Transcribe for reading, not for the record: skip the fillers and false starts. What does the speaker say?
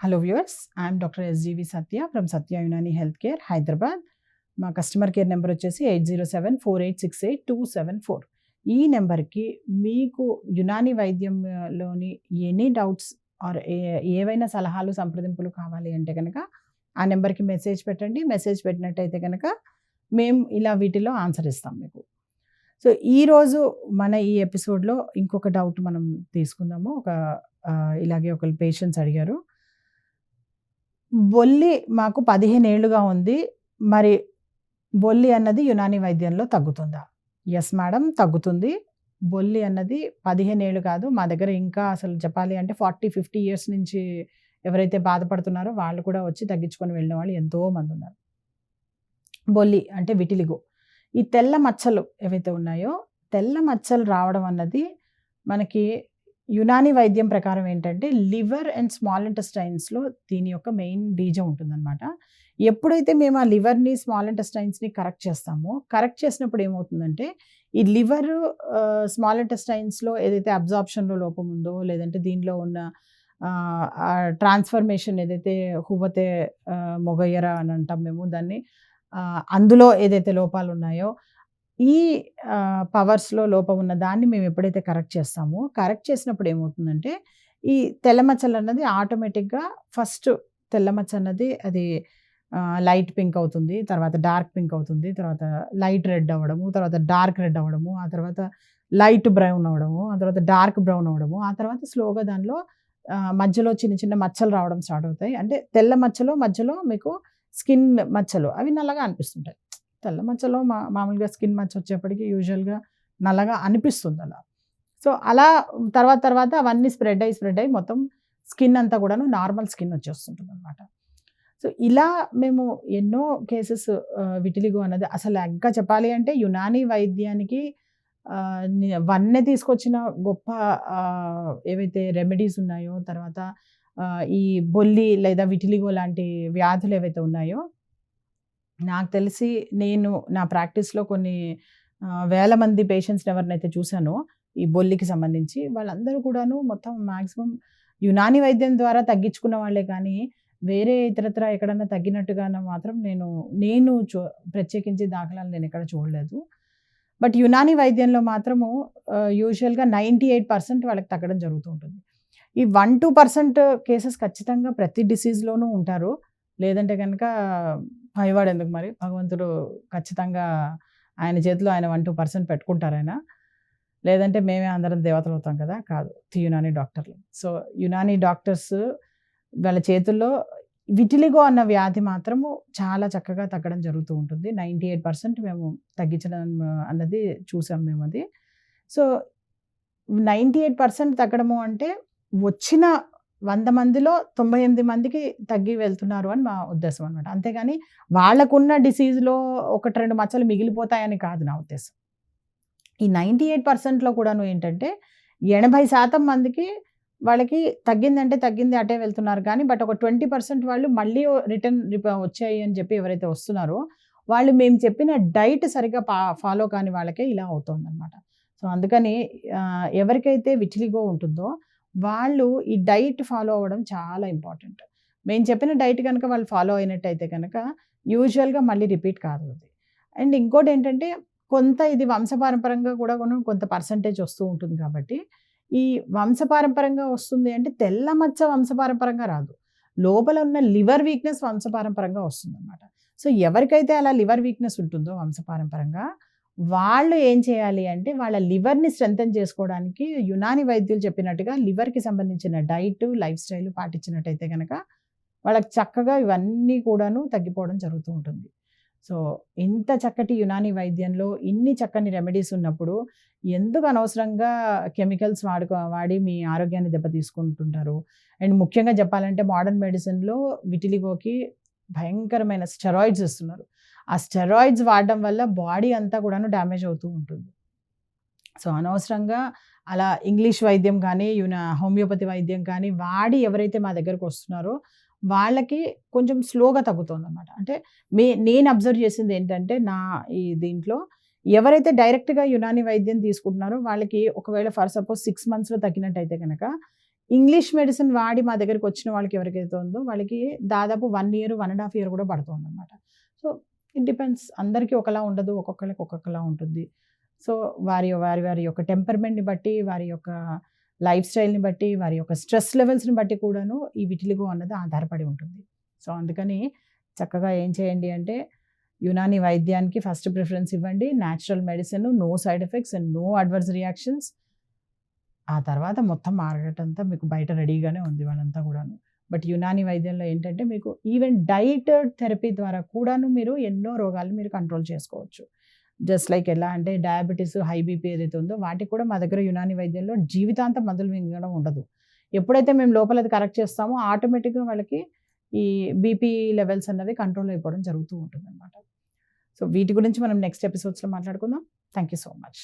Hello viewers, I'm doctor SGV Satya from Satya Unani health care Hyderabad. మా customer care number వచ్చేసి 8074868274. ఈ నెంబర్కి మీకు యునాని వైద్యంలోని ఎనీ డౌట్స్ ఆర్ ఏవైనా సలహాలు సంప్రదింపులు కావాలి అంటే కనుక ఆ నెంబర్కి మెసేజ్ పెట్టండి. మెసేజ్ పెట్టినట్టయితే కనుక మేము ఇలా వీటిలో ఆన్సర్ ఇస్తాం మీకు. సో ఈరోజు మన ఈ ఎపిసోడ్లో ఇంకొక డౌట్ మనం తీసుకుందాము. ఇలాగే ఒకరు పేషెంట్స్ అడిగారు, బొల్లి మాకు 15 ఏళ్ళుగా ఉంది, మరి బొల్లి అన్నది యునాని వైద్యంలో తగ్గుతుందా? ఎస్ మేడం, తగ్గుతుంది. బొల్లి అన్నది 15 ఏళ్ళు కాదు, మా దగ్గర ఇంకా అసలు చెప్పాలి అంటే 40-50 ఇయర్స్ నుంచి ఎవరైతే బాధపడుతున్నారో వాళ్ళు కూడా వచ్చి తగ్గించుకొని వెళ్ళిన వాళ్ళు ఎంతోమంది ఉన్నారు. బొల్లి అంటే విటిలిగో. ఈ తెల్ల మచ్చలు ఏవైతే ఉన్నాయో, తెల్ల మచ్చలు రావడం అన్నది మనకి యునాని వైద్యం ప్రకారం ఏంటంటే లివర్ అండ్ స్మాల్ ఇంటెస్టైన్స్లో దీని యొక్క మెయిన్ బీజం ఉంటుందన్నమాట. ఎప్పుడైతే మేము ఆ లివర్ని స్మాల్ ఇంటెస్టైన్స్ని కరెక్ట్ చేస్తామో, కరెక్ట్ చేసినప్పుడు ఏమవుతుందంటే ఈ లివర్ స్మాల్ ఇంటెస్టైన్స్లో ఏదైతే అబ్జార్ప్షన్లో లోపం ఉందో, లేదంటే దీనిలో ఉన్న ట్రాన్స్ఫర్మేషన్ ఏదైతే హువతే మొగయ్యర అని అంటాం మేము దాన్ని, అందులో ఏదైతే లోపాలు ఉన్నాయో ఈ పవర్స్లో లోపం ఉన్న దాన్ని మేము ఎప్పుడైతే కరెక్ట్ చేస్తామో, కరెక్ట్ చేసినప్పుడు ఏమవుతుందంటే ఈ తెల్లమచ్చలు అన్నది ఆటోమేటిక్గా ఫస్ట్ తెల్లమచ్చ అన్నది అది లైట్ పింక్ అవుతుంది, తర్వాత డార్క్ పింక్ అవుతుంది, తర్వాత లైట్ రెడ్ అవ్వడము, తర్వాత డార్క్ రెడ్ అవ్వడము, ఆ తర్వాత లైట్ బ్రౌన్ అవ్వడము, ఆ తర్వాత డార్క్ బ్రౌన్ అవ్వడము, ఆ తర్వాత స్లోగా దానిలో మధ్యలో చిన్న చిన్న మచ్చలు రావడం స్టార్ట్ అవుతాయి. అంటే తెల్ల మచ్చలో మధ్యలో మీకు స్కిన్ మచ్చలు అవి నల్లగా అనిపిస్తుంటాయి. తెల్ల మచ్చలో మామూలుగా స్కిన్ మచ్చ వచ్చేప్పటికి యూజువల్గా నల్లగా అనిపిస్తుంది అలా. సో అలా తర్వాత అవన్నీ స్ప్రెడ్ అయ్యి మొత్తం స్కిన్ అంతా కూడాను నార్మల్ స్కిన్ వచ్చేస్తుంటుంది అనమాట. సో ఇలా మేము ఎన్నో కేసెస్ విటిలిగో అన్నది అసలు ఇంకా చెప్పాలి అంటే యునాని వైద్యానికి వన్నె తీసుకొచ్చిన గొప్ప ఏవైతే రెమెడీస్ ఉన్నాయో, తర్వాత ఈ బొల్లి లేదా విటిలిగో లాంటి వ్యాధులు ఏవైతే ఉన్నాయో, నాకు తెలిసి నేను నా ప్రాక్టీస్లో కొన్ని వేల మంది పేషెంట్స్ని ఎవరినైతే చూశానో ఈ బొల్లికి సంబంధించి, వాళ్ళందరూ కూడాను మొత్తం మ్యాక్సిమం యునాని వైద్యం ద్వారా తగ్గించుకున్న వాళ్ళే కానీ వేరే ఇతరత్ర ఎక్కడన్నా తగ్గినట్టుగానే మాత్రం నేను ప్రత్యేకించి దాఖలాలు నేను ఎక్కడ చూడలేదు. బట్ యునాని వైద్యంలో మాత్రము యూజువల్గా 98% వాళ్ళకి తగ్గడం జరుగుతూ ఉంటుంది. ఈ 1-2% కేసెస్ ఖచ్చితంగా ప్రతి డిసీజ్లోనూ ఉంటారు. లేదంటే కనుక పైవాడు ఎందుకు మరి, భగవంతుడు ఖచ్చితంగా ఆయన చేతిలో ఆయన 1-2% పెట్టుకుంటారు ఆయన. లేదంటే మేమే అందరం దేవతలు అవుతాం కదా, కాదు యునాని డాక్టర్లు. సో యునాని డాక్టర్స్ వాళ్ళ చేతుల్లో విటిలిగో అన్న వ్యాధి మాత్రము చాలా చక్కగా తగ్గడం జరుగుతూ ఉంటుంది. 98% మేము తగ్గించడం అన్నది చూసాం మేము అది. సో 98% తగ్గడము అంటే వచ్చిన 100 మందిలో 98 మందికి తగ్గి వెళ్తున్నారు అని మా ఉద్దేశం అనమాట. అంతేగాని వాళ్ళకున్న డిసీజ్లో 1-2 మచ్చలు మిగిలిపోతాయని కాదు నా ఉద్దేశం. ఈ 98%లో కూడాను ఏంటంటే 80% మందికి వాళ్ళకి తగ్గిందంటే తగ్గింది అటే వెళ్తున్నారు కానీ, బట్ ఒక 20% వాళ్ళు మళ్ళీ రిటర్న్ వచ్చాయి అని చెప్పి ఎవరైతే వస్తున్నారో వాళ్ళు మేము చెప్పిన డైట్ సరిగ్గా ఫాలో కాని వాళ్ళకే ఇలా అవుతుందన్నమాట. సో అందుకని ఎవరికైతే విటిలిగో ఉంటుందో వాళ్ళు ఈ డైట్ ఫాలో అవ్వడం చాలా ఇంపార్టెంట్. మేము చెప్పిన డైట్ కనుక వాళ్ళు ఫాలో అయినట్టయితే కనుక యూజువల్గా మళ్ళీ రిపీట్ కాదు అది. అండ్ ఇంకోటి ఏంటంటే కొంత ఇది వంశపారంపరంగా కూడా కొంత పర్సంటేజ్ వస్తూ ఉంటుంది. కాబట్టి ఈ వంశపారంపరంగా వస్తుంది అంటే తెల్ల మచ్చ వంశపారంపరంగా రాదు, లోపల ఉన్న లివర్ వీక్నెస్ వంశపారంపరంగా వస్తుంది అనమాట. సో ఎవరికైతే అలా లివర్ వీక్నెస్ ఉంటుందో వంశపారంపరంగా వాళ్ళు ఏం చేయాలి అంటే వాళ్ళ లివర్ని స్ట్రెంథెన్ చేసుకోవడానికి యునాని వైద్యులు చెప్పినట్టుగా లివర్కి సంబంధించిన డైట్ లైఫ్ స్టైల్ పాటించినట్టయితే కనుక వాళ్ళకి చక్కగా ఇవన్నీ కూడాను తగ్గిపోవడం జరుగుతూ ఉంటుంది. సో ఇంత చక్కటి యునాని వైద్యంలో ఇన్ని చక్కని రెమెడీస్ ఉన్నప్పుడు ఎందుకు అనవసరంగా కెమికల్స్ వాడి మీ ఆరోగ్యాన్ని దెబ్బతీసుకుంటుంటారు. అండ్ ముఖ్యంగా చెప్పాలంటే మోడర్న్ మెడిసిన్లో విటిలిగోకి భయంకరమైన స్టెరాయిడ్స్ ఇస్తున్నారు. ఆ స్టెరాయిడ్స్ వాడడం వల్ల బాడీ అంతా కూడాను డ్యామేజ్ అవుతూ ఉంటుంది. సో అనవసరంగా అలా ఇంగ్లీష్ వైద్యం కానీ హోమియోపతి వైద్యం కానీ వాడి ఎవరైతే మా దగ్గరకు వస్తున్నారో వాళ్ళకి కొంచెం స్లోగా తగ్గుతుందన్నమాట. అంటే నేను అబ్జర్వ్ చేసింది ఏంటంటే ఈ దీంట్లో ఎవరైతే డైరెక్ట్గా యునాని వైద్యం తీసుకుంటున్నారో వాళ్ళకి ఒకవేళ ఫర్ సపోజ్ 6 monthsలో తగ్గినట్టయితే కనుక ఇంగ్లీష్ మెడిసిన్ వాడి మా దగ్గరికి వచ్చిన వాళ్ళకి ఎవరికైతే ఉందో వాళ్ళకి దాదాపు 1 ఇయర్, 1½ ఇయర్ కూడా పడుతుందనమాట. So, it depends. అందరికీ ఒకలా ఉండదు. ఒక్కొక్కళ్ళకి ఒక్కొక్కలా ఉంటుంది. సో, వారి వారి వారి యొక్క టెంపర్‌మెంట్‌ని బట్టి, వారి యొక్క లైఫ్ స్టైల్‌ని బట్టి, వారి యొక్క స్ట్రెస్ లెవెల్స్‌ని బట్టి కూడాను ఈ విటిలిగో అన్నది ఆధారపడి ఉంటుంది. సో, అందుకని చక్కగా ఏం చేయండి అంటే యునాని వైద్యానికి ఫస్ట్ ప్రిఫరెన్స్ ఇవ్వండి. Natural medicine, no side effects and no adverse reactions. ఆ తర్వాత మొత్తం మార్కెటంతా మీకు బయట రెడీగానే ఉంది వాళ్ళంతా కూడాను. బట్ యునాని వైద్యంలో ఏంటంటే మీకు ఈవెన్ డైట్ థెరపీ ద్వారా కూడాను మీరు ఎన్నో రోగాలను మీరు కంట్రోల్ చేసుకోవచ్చు. జస్ట్ లైక్ ఎలా అంటే డయాబెటిస్, హై బీపీ ఏదైతే ఉందో వాటికి కూడా మా దగ్గర యునాని వైద్యంలో జీవితాంతం మందులు మింగడం ఉండదు. ఎప్పుడైతే మేము లోపల అది కరెక్ట్ చేస్తామో ఆటోమేటిక్‌గా వాళ్ళకి ఈ బీపీ లెవెల్స్ అన్నవి కంట్రోల్ అయిపోవడం జరుగుతూ ఉంటుందనమాట. సో, వీటి గురించి మనం నెక్స్ట్ ఎపిసోడ్స్‌లో మాట్లాడుకుందాం. Thank you so much.